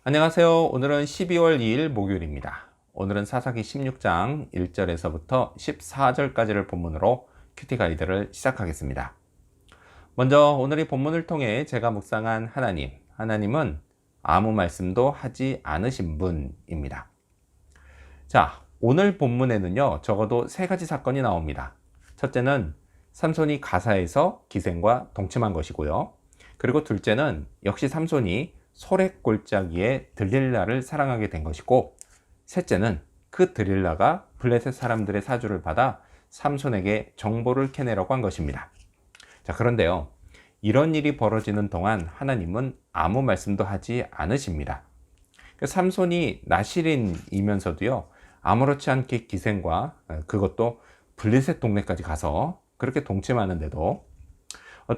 안녕하세요. 오늘은 12월 2일 목요일입니다. 오늘은 사사기 16장 1절에서부터 14절까지를 본문으로 큐티 가이드를 시작하겠습니다. 먼저 오늘 이 본문을 통해 제가 묵상한 하나님은 아무 말씀도 하지 않으신 분입니다. 자, 오늘 본문에는요, 적어도 세 가지 사건이 나옵니다. 첫째는 삼손이 가사에서 기생과 동침한 것이고요. 그리고 둘째는 역시 삼손이 소랫골짜기에 들릴라를 사랑하게 된 것이고, 셋째는 그 들릴라가 블레셋 사람들의 사주를 받아 삼손에게 정보를 캐내려고 한 것입니다. 자, 그런데요, 이런 일이 벌어지는 동안 하나님은 아무 말씀도 하지 않으십니다. 삼손이 나실인이면서도요, 아무렇지 않게 기생과, 그것도 블레셋 동네까지 가서 그렇게 동침하는데도,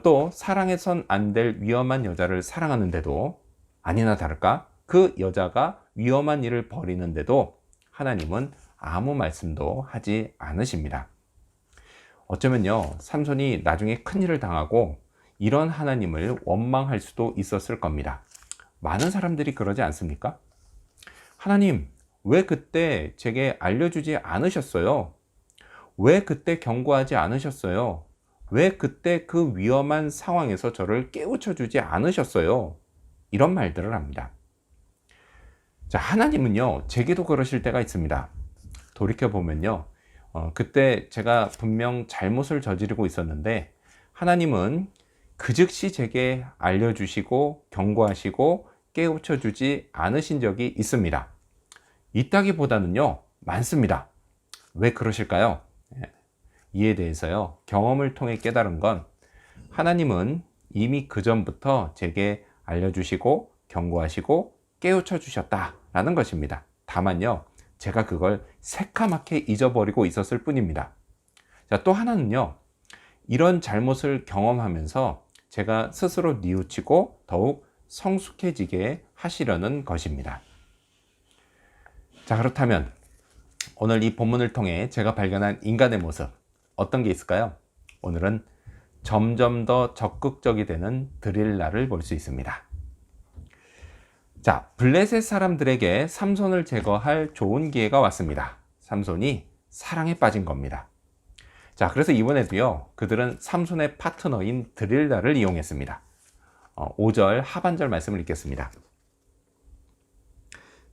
또 사랑해선 안 될 위험한 여자를 사랑하는데도, 아니나 다를까 그 여자가 위험한 일을 벌이는데도 하나님은 아무 말씀도 하지 않으십니다. 어쩌면요, 삼손이 나중에 큰일을 당하고 이런 하나님을 원망할 수도 있었을 겁니다. 많은 사람들이 그러지 않습니까? 하나님, 왜 그때 제게 알려주지 않으셨어요? 왜 그때 경고하지 않으셨어요? 왜 그때 그 위험한 상황에서 저를 깨우쳐 주지 않으셨어요? 이런 말들을 합니다. 자, 하나님은요, 제게도 그러실 때가 있습니다. 돌이켜보면요, 그때 제가 분명 잘못을 저지르고 있었는데 하나님은 그 즉시 제게 알려주시고 경고하시고 깨우쳐 주지 않으신 적이 있습니다. 있다기보다는요, 많습니다. 왜 그러실까요? 이에 대해서요, 경험을 통해 깨달은 건 하나님은 이미 그 전부터 제게 알려주시고 경고하시고 깨우쳐 주셨다라는 것입니다. 다만요, 제가 그걸 새카맣게 잊어버리고 있었을 뿐입니다. 자, 또 하나는요, 이런 잘못을 경험하면서 제가 스스로 뉘우치고 더욱 성숙해지게 하시려는 것입니다. 자, 그렇다면 오늘 이 본문을 통해 제가 발견한 인간의 모습, 어떤 게 있을까요? 오늘은 점점 더 적극적이 되는 드릴라를 볼 수 있습니다. 자, 블레셋 사람들에게 삼손을 제거할 좋은 기회가 왔습니다. 삼손이 사랑에 빠진 겁니다. 자, 그래서 이번에도요, 그들은 삼손의 파트너인 드릴라를 이용했습니다. 5절 하반절 말씀을 읽겠습니다.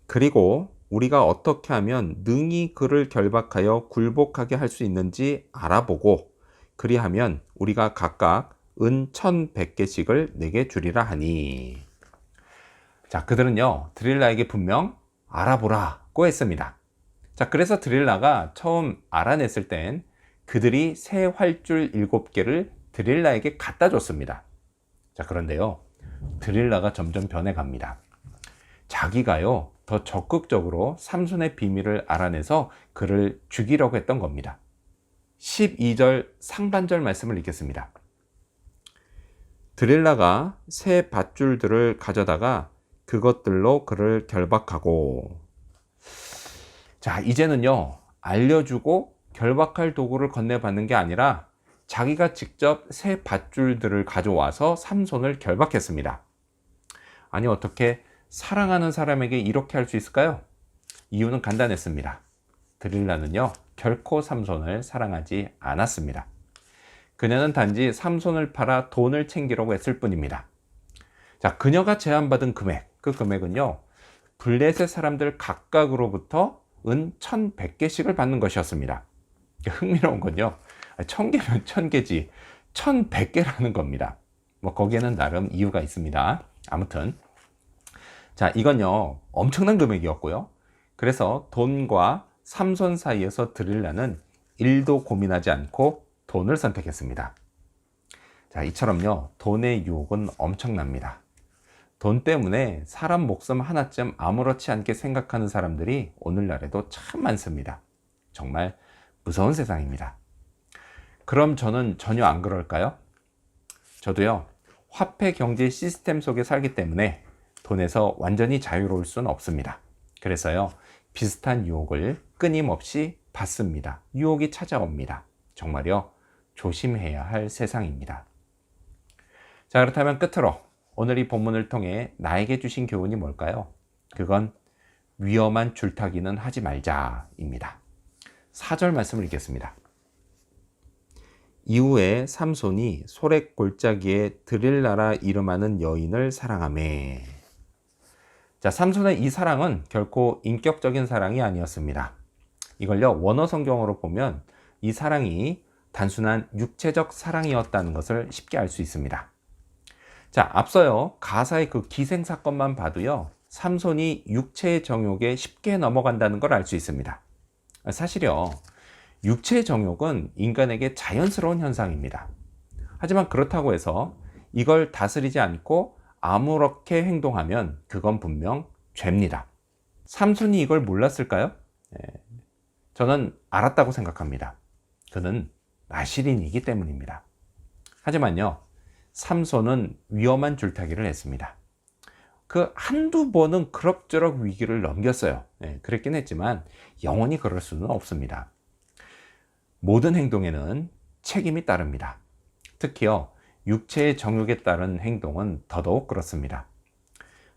그리고 우리가 어떻게 하면 능히 그를 결박하여 굴복하게 할 수 있는지 알아보고 그리하면 우리가 각각 은 1,100개씩을 내게 주리라 하니. 자, 그들은요, 드릴라에게 분명 알아보라고 했습니다. 자, 그래서 드릴라가 처음 알아냈을 땐 그들이 새 활줄 7개를 드릴라에게 갖다 줬습니다. 자, 그런데요, 드릴라가 점점 변해갑니다. 자기가요, 더 적극적으로 삼손의 비밀을 알아내서 그를 죽이려고 했던 겁니다. 12절 상반절 말씀을 읽겠습니다. 드릴라가 새 밧줄들을 가져다가 그것들로 그를 결박하고. 자, 이제는요, 알려주고 결박할 도구를 건네받는 게 아니라 자기가 직접 새 밧줄들을 가져와서 삼손을 결박했습니다. 아니, 어떻게 사랑하는 사람에게 이렇게 할 수 있을까요? 이유는 간단했습니다. 드릴라는요, 결코 삼손을 사랑하지 않았습니다. 그녀는 단지 삼손을 팔아 돈을 챙기려고 했을 뿐입니다. 자, 그녀가 제안받은 금액, 그 금액은요, 블레셋 사람들 각각으로부터 은 1,100개씩을 받는 것이었습니다. 흥미로운 건요, 1,000개면 1,000개지 1,100개라는 겁니다. 뭐 거기에는 나름 이유가 있습니다. 아무튼 자, 이건요, 엄청난 금액이었고요. 그래서 돈과 삼손 사이에서 드릴라는 1도 고민하지 않고 돈을 선택했습니다. 자, 이처럼요, 돈의 유혹은 엄청납니다. 돈 때문에 사람 목숨 하나쯤 아무렇지 않게 생각하는 사람들이 오늘날에도 참 많습니다. 정말 무서운 세상입니다. 그럼 저는 전혀 안 그럴까요? 저도요, 화폐 경제 시스템 속에 살기 때문에 돈에서 완전히 자유로울 수는 없습니다. 그래서요, 비슷한 유혹을 끊임없이 받습니다. 유혹이 찾아옵니다. 정말요, 조심해야 할 세상입니다. 자, 그렇다면 끝으로 오늘 이 본문을 통해 나에게 주신 교훈이 뭘까요? 그건 위험한 줄타기는 하지 말자입니다. 4절 말씀을 읽겠습니다. 이후에 삼손이 소렉 골짜기에 드릴라라 이름하는 여인을 사랑하매. 자, 삼손의 이 사랑은 결코 인격적인 사랑이 아니었습니다. 이걸요, 원어 성경으로 보면 이 사랑이 단순한 육체적 사랑이었다는 것을 쉽게 알 수 있습니다. 자, 앞서요, 가사의 그 기생 사건만 봐도요, 삼손이 육체의 정욕에 쉽게 넘어간다는 걸 알 수 있습니다. 사실요, 육체의 정욕은 인간에게 자연스러운 현상입니다. 하지만 그렇다고 해서 이걸 다스리지 않고 아무렇게 행동하면 그건 분명 죄입니다. 삼손이 이걸 몰랐을까요? 저는 알았다고 생각합니다. 그는 나실인이기 때문입니다. 하지만요, 삼손은 위험한 줄타기를 했습니다. 그 한두 번은 그럭저럭 위기를 넘겼어요. 그랬긴 했지만 영원히 그럴 수는 없습니다. 모든 행동에는 책임이 따릅니다. 특히요, 육체의 정욕에 따른 행동은 더더욱 그렇습니다.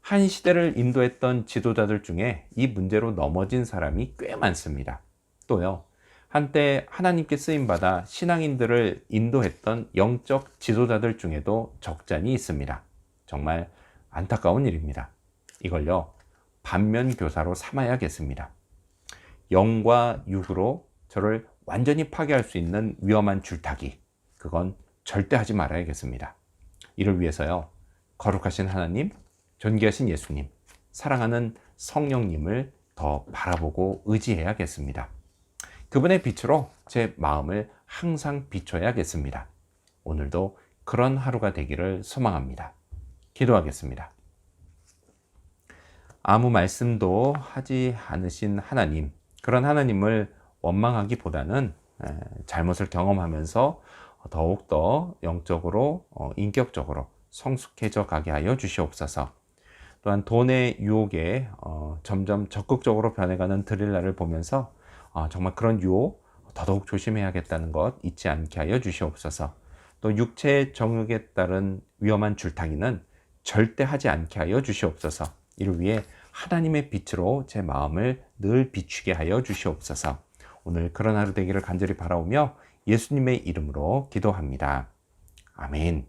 한 시대를 인도했던 지도자들 중에 이 문제로 넘어진 사람이 꽤 많습니다. 또요, 한때 하나님께 쓰임받아 신앙인들을 인도했던 영적 지도자들 중에도 적잖이 있습니다. 정말 안타까운 일입니다. 이걸요, 반면교사로 삼아야겠습니다. 영과 육으로 저를 완전히 파괴할 수 있는 위험한 줄타기, 그건 절대 하지 말아야겠습니다. 이를 위해서요, 거룩하신 하나님, 존귀하신 예수님, 사랑하는 성령님을 더 바라보고 의지해야겠습니다. 그분의 빛으로 제 마음을 항상 비춰야겠습니다. 오늘도 그런 하루가 되기를 소망합니다. 기도하겠습니다. 아무 말씀도 하지 않으신 하나님, 그런 하나님을 원망하기보다는 잘못을 경험하면서 더욱더 영적으로, 인격적으로 성숙해져 가게 하여 주시옵소서. 또한 돈의 유혹에 점점 적극적으로 변해가는 드릴라를 보면서 정말 그런 유혹 더더욱 조심해야겠다는 것 잊지 않게 하여 주시옵소서. 또 육체의 정욕에 따른 위험한 줄타기는 절대 하지 않게 하여 주시옵소서. 이를 위해 하나님의 빛으로 제 마음을 늘 비추게 하여 주시옵소서. 오늘 그런 하루 되기를 간절히 바라오며 예수님의 이름으로 기도합니다. 아멘.